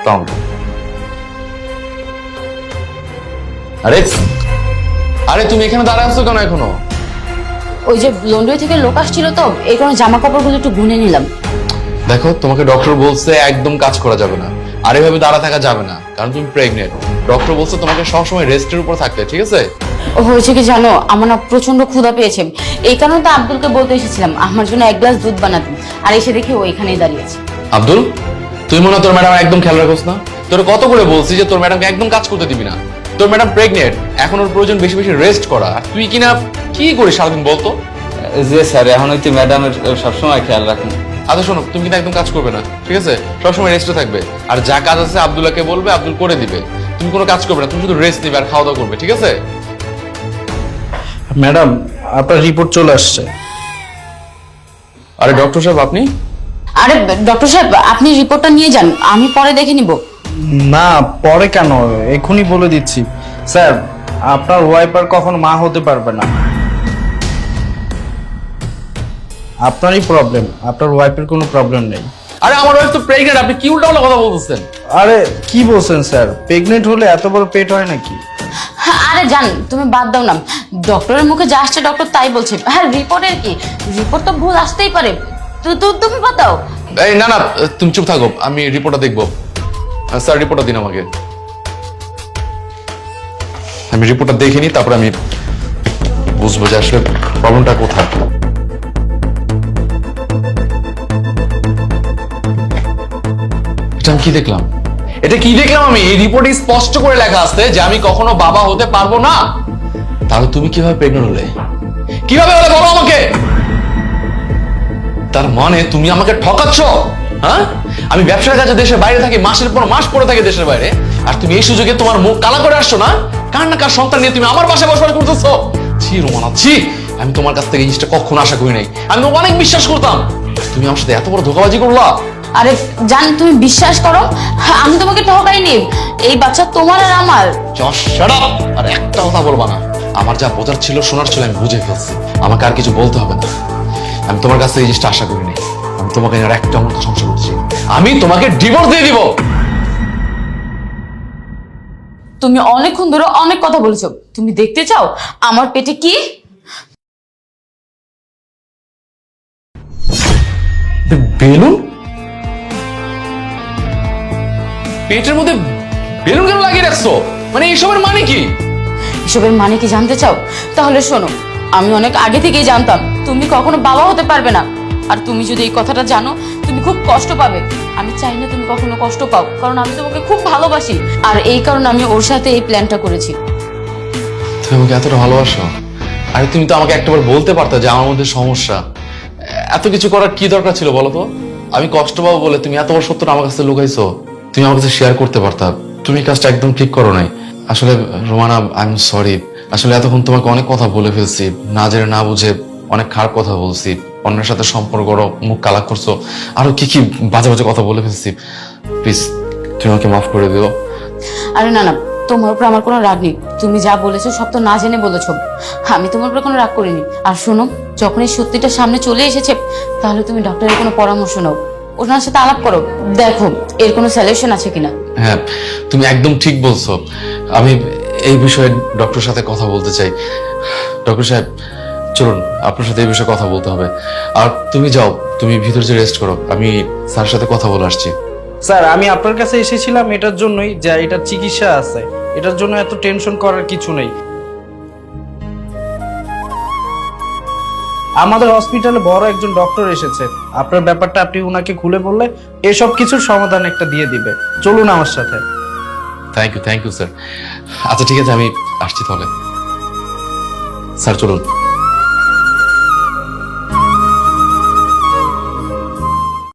আসসালামু আলাইকুম। আরে আরে তুমি এখানে দাঁড়ায় আছো কেন এখনো? ওই যে লন্ডন থেকে লোক আসছিল তো এই কারণে জামা কাপড়গুলো একটু গুনে নিলাম। দেখো তোমাকে ডক্টর বলছে একদম কাজ করা যাবে না, আর এভাবে দাঁড়া থাকা যাবে না, কারণ তুমি প্রেগনেন্ট। ডক্টর বলছে তোমাকে সবসময় রেস্টের উপর থাকতে, ঠিক আছে? হয়েছে কি জানো, আমার না প্রচন্ড ক্ষুধা পেয়েছে, এই কারণে তো আব্দুলকে বলতে এসেছিলাম আমার জন্য 1 গ্লাস দুধ বানাতে, আর এসে দেখি ও এখানেই দাঁড়িয়েছে। আব্দুল, তুই মনে হয় তোর ম্যাডাম একদম খেয়াল রাখোস না? তোর কত করে বলছি যে তোর ম্যাডামকে একদম কাজ করতে দিবি না। তোর ম্যাডাম প্রেগনেন্ট, এখন ওর প্রয়োজন বেশি বেশি রেস্ট করা, আর তুই কিনা কি করিস সারাদিন বলতো? যে স্যার এখন হইতে ম্যাডামের সবসময় খেয়াল রাখুন। আচ্ছা শোনো, তুমি কিন্তু একদম কাজ করবে না, ঠিক আছে? সবসময় রেস্টে থাকবে, আর যা কাজ আছে আব্দুল্লাহকে বলবে, আব্দুল করে দিবে। তুমি কোনো কাজ করবে না, তুমি শুধু রেস্ট নিবে আর খাওয়া দাওয়া করবে, ঠিক আছে? ম্যাডাম, আপনার রিপোর্ট চলে আসছে। আরে ডক্টর সাহেব আপনি? আরে ডক্টর সাহেব, আপনি রিপোর্টটা নিয়ে যান, আমি পরে দেখে নিব। না, পরে কেন, এখনই বলে দিচ্ছি। স্যার, আপনার ওয়াইফ আর কখনো মা হতে পারবে না। আপনারই প্রবলেম, আপনার ওয়াইফের কোনো প্রবলেম নেই। আরে আমার ওয়াইফ তো প্রেগনেন্ট, আপনি কি উল্টাপাল্টা কথা বলতেছেন? আরে কি বলছেন স্যার, প্রেগনেন্ট হলে এত বড় পেট হয় নাকি? আরে জান, তুমি বাদ দাও না, ডক্টরের মুখে যা আসছে ডক্টর তাই বলছে। হ্যাঁ, রিপোর্টের কি, রিপোর্ট তো ভুল আসতেই পারে, তুমি বাদ দাও। এই না না, তুমি চুপ থাকো, আমি রিপোর্টটা দেখবো। স্যার রিপোর্টটা দিন আমাকে, আমি রিপোর্টটা দেখে নিই, তারপর আমি বুঝবো যে আসলে প্রবলেমটা কোথায়। এটা আমি কি দেখলাম? এটা কি দেখলাম আমি? এই রিপোর্টে স্পষ্ট করে লেখা আছে যে আমি কখনো বাবা হতে পারবো না। তাহলে তুমি কিভাবে প্রেগন্যান্ট হলে? কিভাবে হলে বলো আমাকে? তার মানে তুমি আমাকে ঠকাচ্ছ? হ্যাঁ, আমি ব্যবসার কাজে দেশের বাইরে থাকি, মাসের পর মাস পরে থাকি দেশের বাইরে, আর তুমি এই সুযোগে তোমার মুখ কালা করে আসছো না? কার না কার সন্তান নিয়ে তুমি আমার বাসায় বসবাস করতেছো? ছি রোমানা, ছি! আমি তোমার কাছ থেকে এই জিনিসটা কখনো আশা করি নাই। আমি তো অনেক বিশ্বাস করতাম, তুমি আমার সাথে এত বড় ধোঁকাবাজি করলা। আরে জান, তুমি বিশ্বাস করো, আমি তোমাকে ঠকাইনি, এই বাচ্চা তোমার আর আমার। Just shut up! আর একটা কথা বলবা না। আমার যা বোঝার ছিল, শোনার ছিল, আমি বুঝে ফেলছি। আমাকে আর কিছু বলতে হবে না। আমি তোমার কাছে এই জিনিসটা আশা করি নাই। আমি তোমাকে আর একটা মুহূর্ত সংসার করছি, আমি তোমাকে ডিভোর্স দিয়ে দিব। তুমি অনেকক্ষণ ধরে অনেক কথা বলেছো, তুমি দেখতে চাও আমার পেটে কি? বেলুন? পেটের মধ্যে বেলুন কেন লাগিয়ে রাখছো? মানে এইসবের মানে কি? এসবের মানে কি জানতে চাও? তাহলে শোনো, আমি অনেক আগে থেকেই জানতাম তুমি কখনো বাবা হতে পারবে না, আর তুমি যদি এই কথাটা জানো তুমি খুব কষ্ট পাবে। আমি চাই না তুমি কখনো কষ্ট পাও, কারণ আমি তোমাকে খুব ভালোবাসি, আর এই কারণে আমি ওর সাথে এই প্ল্যানটা করেছি। তুমি আমাকে এতটা ভালোবাসো? আরে তুমি তো আমাকে একটাবার বলতে পারতে যে আমার মধ্যে সমস্যা। এত কিছু করার কি দরকার ছিল বলো তো? আমি কষ্ট পাবো বলে তুমি এত বড় সত্যটা আমার কাছে লুকাইছো? তুমি আমার কাছে শেয়ার করতে পারতা। তুমি কাজটা একদম ঠিক করো নাই। আসলে রোমানা, আই এম সরি। আসলে এতক্ষণ তোমাকে অনেক কথা বলে ফেলছি, না জেনে না বুঝে অনেক খারাপ কথা বলছি, অন্যের সাথে সম্পর্ক করো, মুখ কালা করছো, আরো কি কি বাজে বাজে কথা বলে ফেলছি। প্লিজ তুমি আমাকে মাফ করে দিও। আরে না না, তোমার উপর আমার কোনো রাগ নেই, তুমি যা বলেছো সব তো না জেনে বলেছো, আমি তোমার উপর কোনো রাগ করিনি। আর শোনো, যখন এই সত্যিটা সামনে চলে এসেছে, তাহলে তুমি ডক্টরের কোনো পরামর্শ নাও, ওনার সাথে আলাপ করো, দেখো এর কোনো সলিউশন আছে কিনা। হ্যাঁ, তুমি একদম ঠিক বলছো। আমি এই বিষয়ে ডক্টরের সাথে কথা বলতে চাই। ডক্টর সাহেব চলুন, আপনার সাথে এই বিষয়ে কথা বলতে হবে। আর তুমি যাও, তুমি ভিতরে যে রেস্ট করো, আমি স্যারের সাথে কথা বলে আসছি। স্যার, আমি আপনার কাছে এসেছিলাম এটার জন্যই যে এটার চিকিৎসা আছে, এটার জন্য এত টেনশন করার কিছু নেই। আমাদের হসপিটালে বড় একজন ডক্টর এসেছে, আপনার ব্যাপারটা আপনি উনাকে খুলে বললে এসব কিছুর সমাধান একটা দিয়ে দিবে। চলুন আমার সাথে। Thank you sir. আচ্ছা ঠিক আছে, আমি আসছি তাহলে। স্যার চলুন।